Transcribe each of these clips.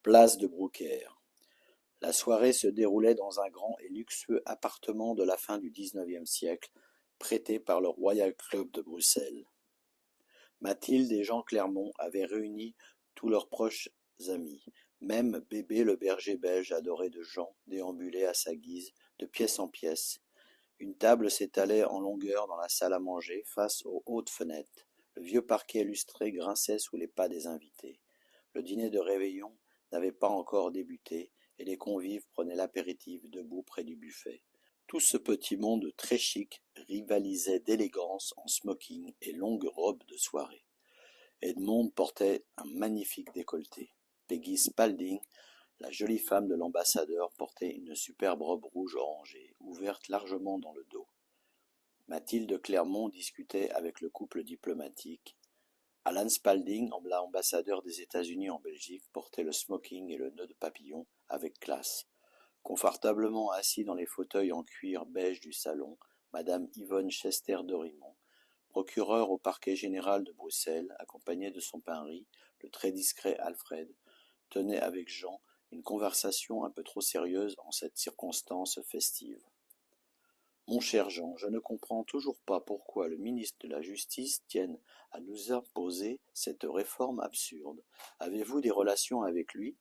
Place de Brouckère. La soirée se déroulait dans un grand et luxueux appartement de la fin du XIXe siècle, prêté par le Royal Club de Bruxelles. Mathilde et Jean Clermont avaient réuni tous leurs proches amis. Même Bébé le berger belge adoré de Jean déambulait à sa guise, de pièce en pièce. Une table s'étalait en longueur dans la salle à manger, face aux hautes fenêtres. Le vieux parquet lustré grinçait sous les pas des invités. Le dîner de réveillon n'avait pas encore débuté, et les convives prenaient l'apéritif debout près du buffet. Tout ce petit monde très chic rivalisait d'élégance en smoking et longues robes de soirée. Edmond portait un magnifique décolleté. Peggy Spalding, la jolie femme de l'ambassadeur, portait une superbe robe rouge orangée, ouverte largement dans le dos. Mathilde Clermont discutait avec le couple diplomatique. Alan Spalding, ambassadeur des États-Unis en Belgique, portait le smoking et le nœud de papillon avec classe. Confortablement assis dans les fauteuils en cuir beige du salon, madame Yvonne Chester d'Orimont, procureure au parquet général de Bruxelles, accompagnée de son pain-riz, le très discret Alfred, tenait avec Jean une conversation un peu trop sérieuse en cette circonstance festive. Mon cher Jean, je ne comprends toujours pas pourquoi le ministre de la Justice tienne à nous imposer cette réforme absurde. Avez-vous des relations avec lui?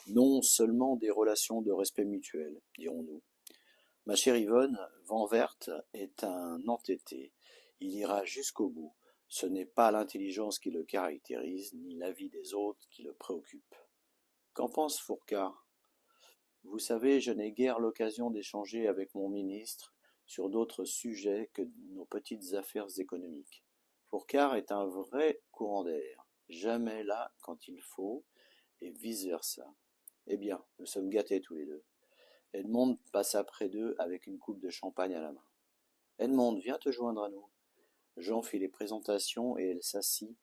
Non seulement des relations de respect mutuel, dirons-nous. Ma chère Yvonne, Van Wert est un entêté. Il ira jusqu'au bout. Ce n'est pas l'intelligence qui le caractérise, ni l'avis des autres qui le préoccupe. Qu'en pense Fourcart? Vous savez, je n'ai guère l'occasion d'échanger avec mon ministre sur d'autres sujets que nos petites affaires économiques. Fourcart est un vrai courant d'air, jamais là quand il faut, et vice-versa. Eh bien, nous sommes gâtés tous les deux. Edmond passa près d'eux avec une coupe de champagne à la main. Edmond, viens te joindre à nous. Jean fit les présentations et elle s'assit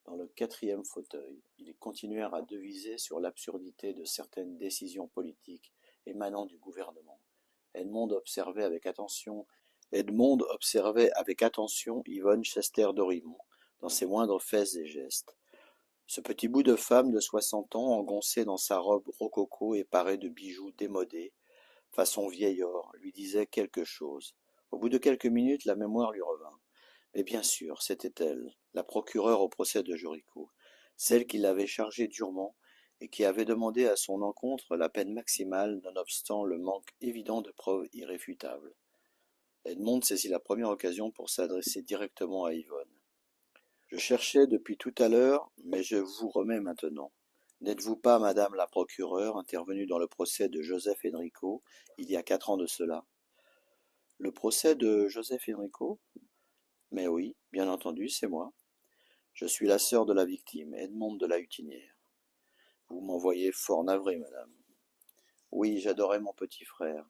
dans le quatrième fauteuil. Ils continuèrent à deviser sur l'absurdité de certaines décisions politiques émanant du gouvernement. Edmond observait avec attention Yvonne Chester d'Orimont, dans ses moindres faits et gestes. Ce petit bout de femme de 60 ans, engoncée dans sa robe rococo et parée de bijoux démodés, façon vieil or, lui disait quelque chose. Au bout de quelques minutes, la mémoire lui revint. Mais bien sûr, c'était elle, la procureure au procès de Jericho, celle qui l'avait chargée durement et qui avait demandé à son encontre la peine maximale nonobstant le manque évident de preuves irréfutables. Edmond saisit la première occasion pour s'adresser directement à Yvonne. Je cherchais depuis tout à l'heure, mais je vous remets maintenant. N'êtes-vous pas madame la procureure intervenue dans le procès de Joseph Henrico il y a 4 ans de cela? Le procès de Joseph Henrico? Mais oui, bien entendu, c'est moi. Je suis la sœur de la victime, Edmonde de la Hutinière. Vous m'en voyez fort navrée, madame. Oui, j'adorais mon petit frère.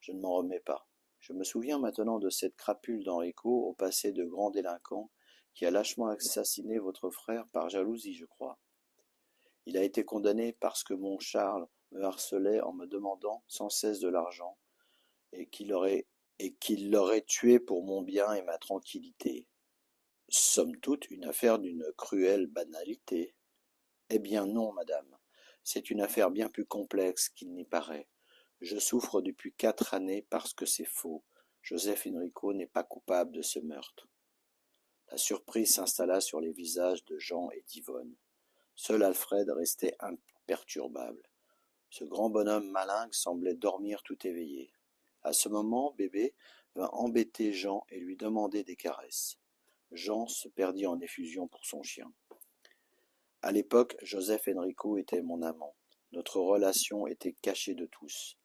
Je ne m'en remets pas. Je me souviens maintenant de cette crapule d'Henrico, au passé de grand délinquant, qui a lâchement assassiné votre frère par jalousie, je crois. Il a été condamné parce que mon Charles me harcelait en me demandant sans cesse de l'argent, et qu'il l'aurait tué pour mon bien et ma tranquillité. Somme toute une affaire d'une cruelle banalité. Eh bien non, madame, c'est une affaire bien plus complexe qu'il n'y paraît. Je souffre depuis 4 années parce que c'est faux. Joseph Henrico n'est pas coupable de ce meurtre. La surprise s'installa sur les visages de Jean et d'Yvonne. Seul Alfred restait imperturbable. Ce grand bonhomme malingre semblait dormir tout éveillé. À ce moment, Bébé vint embêter Jean et lui demander des caresses. Jean se perdit en effusion pour son chien. À l'époque, Joseph Henrico était mon amant. Notre relation était cachée de tous.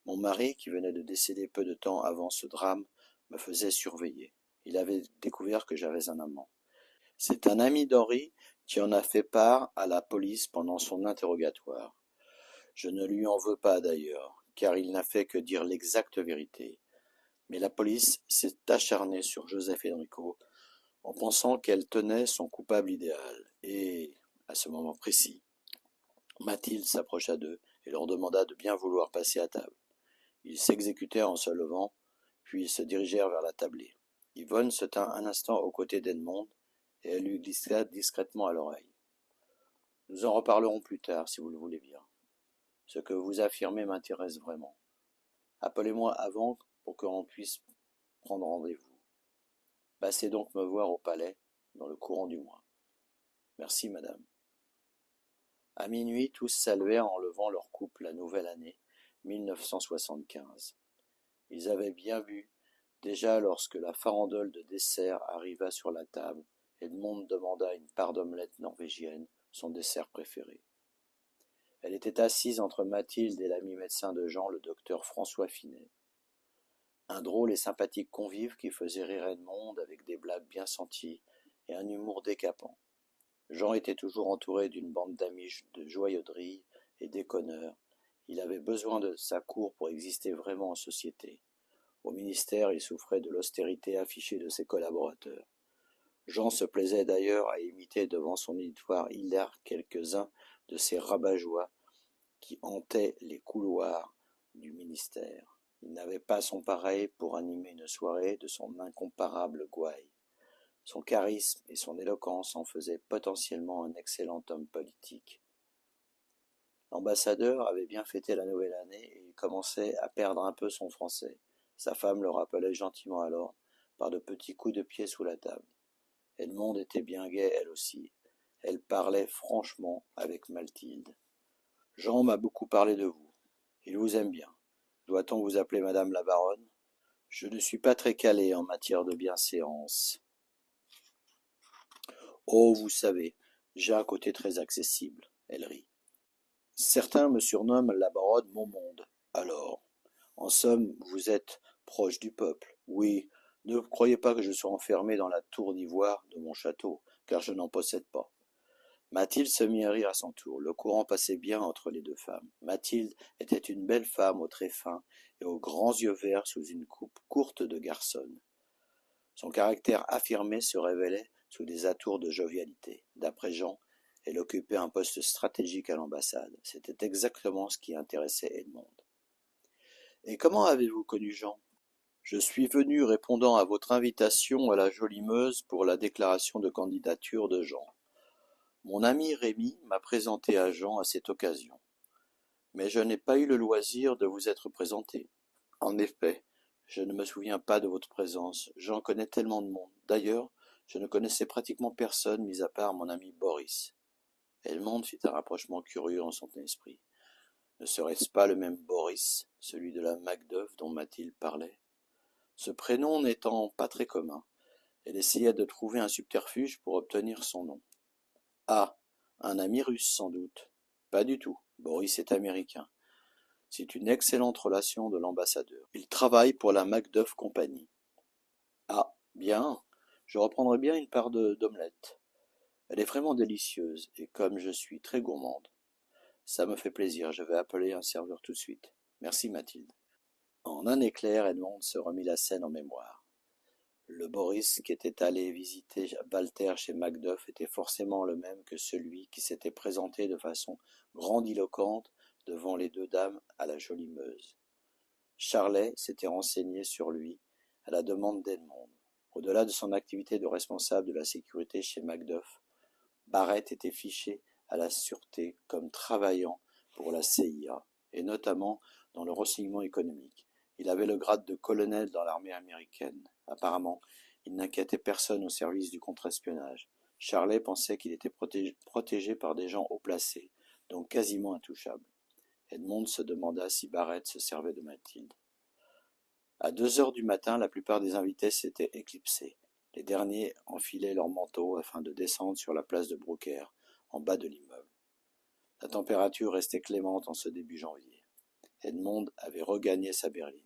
Mon mari, qui venait de décéder peu de temps avant ce drame, me faisait surveiller. Il avait découvert que j'avais un amant. C'est un ami d'Henri qui en a fait part à la police pendant son interrogatoire. Je ne lui en veux pas d'ailleurs, car il n'a fait que dire l'exacte vérité. Mais la police s'est acharnée sur Joseph Henrico en pensant qu'elle tenait son coupable idéal. Et, à ce moment précis, Mathilde s'approcha d'eux et leur demanda de bien vouloir passer à table. Ils s'exécutèrent en se levant, puis ils se dirigèrent vers la tablée. Yvonne se tint un instant aux côtés d'Edmond, et elle lui glissa discrètement à l'oreille. Nous en reparlerons plus tard, si vous le voulez bien. Ce que vous affirmez m'intéresse vraiment. Appelez-moi avant pour que l'on puisse prendre rendez-vous. Passez donc me voir au palais dans le courant du mois. Merci, madame. À minuit, tous saluèrent en levant leur coupe la nouvelle année 1975. Ils avaient bien vu, déjà lorsque la farandole de dessert arriva sur la table, Edmond demanda une part d'omelette norvégienne, son dessert préféré. Elle était assise entre Mathilde et l'ami médecin de Jean, le docteur François Finet. Un drôle et sympathique convive qui faisait rire Edmond avec des blagues bien senties et un humour décapant. Jean était toujours entouré d'une bande d'amis de joyauderies et déconneurs. Il avait besoin de sa cour pour exister vraiment en société. Au ministère, il souffrait de l'austérité affichée de ses collaborateurs. Jean se plaisait d'ailleurs à imiter devant son auditoire hilaire quelques-uns de ces rabat-joie qui hantaient les couloirs du ministère. Il n'avait pas son pareil pour animer une soirée de son incomparable gouaille. Son charisme et son éloquence en faisaient potentiellement un excellent homme politique. L'ambassadeur avait bien fêté la nouvelle année et il commençait à perdre un peu son français. Sa femme le rappelait gentiment alors, par de petits coups de pied sous la table. Edmond était bien gaie, elle aussi. Elle parlait franchement avec Mathilde. Jean m'a beaucoup parlé de vous. Il vous aime bien. Doit-on vous appeler madame la baronne? Je ne suis pas très calé en matière de bienséance. Oh, vous savez, j'ai un côté très accessible. Elle rit. Certains me surnomment la baronne mon monde. Alors, en somme, vous êtes proche du peuple. Oui, ne croyez pas que je sois enfermé dans la tour d'ivoire de mon château, car je n'en possède pas. Mathilde se mit à rire à son tour. Le courant passait bien entre les deux femmes. Mathilde était une belle femme aux traits fins et aux grands yeux verts sous une coupe courte de garçonne. Son caractère affirmé se révélait sous des atours de jovialité. D'après Jean, elle occupait un poste stratégique à l'ambassade. C'était exactement ce qui intéressait Edmond. Et comment avez-vous connu Jean? Je suis venu répondant à votre invitation à la Jolie Meuse pour la déclaration de candidature de Jean. Mon ami Rémy m'a présenté à Jean à cette occasion. Mais je n'ai pas eu le loisir de vous être présenté. En effet, je ne me souviens pas de votre présence. Jean connaît tellement de monde. D'ailleurs, je ne connaissais pratiquement personne, mis à part mon ami Boris. Edmond fit un rapprochement curieux en son esprit. Ne serait-ce pas le même Boris, celui de la Macduff dont Mathilde parlait? Ce prénom n'étant pas très commun, elle essaya de trouver un subterfuge pour obtenir son nom. Ah, un ami russe sans doute. Pas du tout. Boris est américain. C'est une excellente relation de l'ambassadeur. Il travaille pour la Macduff Company. Ah, bien. Je reprendrai bien une part d'omelette. Elle est vraiment délicieuse, et comme je suis très gourmande, ça me fait plaisir. Je vais appeler un serveur tout de suite. Merci, Mathilde. En un éclair, Edmond se remit la scène en mémoire. Le Boris qui était allé visiter Walter chez Macduff était forcément le même que celui qui s'était présenté de façon grandiloquente devant les deux dames à la Jolie Meuse. Charlet s'était renseigné sur lui à la demande d'Edmond. Au-delà de son activité de responsable de la sécurité chez Macduff, Barrett était fiché à la sûreté comme travaillant pour la CIA, et notamment dans le renseignement économique. Il avait le grade de colonel dans l'armée américaine. Apparemment, il n'inquiétait personne au service du contre-espionnage. Charlet pensait qu'il était protégé par des gens haut placés, donc quasiment intouchable. Edmond se demanda si Barrett se servait de Mathilde. À 2 heures du matin, la plupart des invités s'étaient éclipsés. Les derniers enfilaient leurs manteaux afin de descendre sur la place de Brooker, en bas de l'immeuble. La température restait clémente en ce début janvier. Edmond avait regagné sa berline.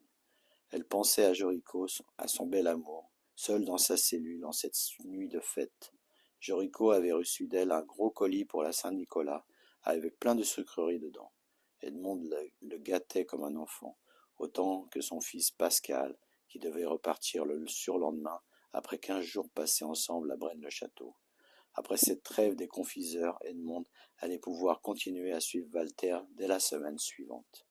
Elle pensait à Jericho, à son bel amour, seul dans sa cellule en cette nuit de fête. Jericho avait reçu d'elle un gros colis pour la Saint-Nicolas, avec plein de sucreries dedans. Edmond le gâtait comme un enfant, autant que son fils Pascal, qui devait repartir le surlendemain, après 15 jours passés ensemble à Braine-le-Château. Après cette trêve des confiseurs, Edmond allait pouvoir continuer à suivre Walter dès la semaine suivante.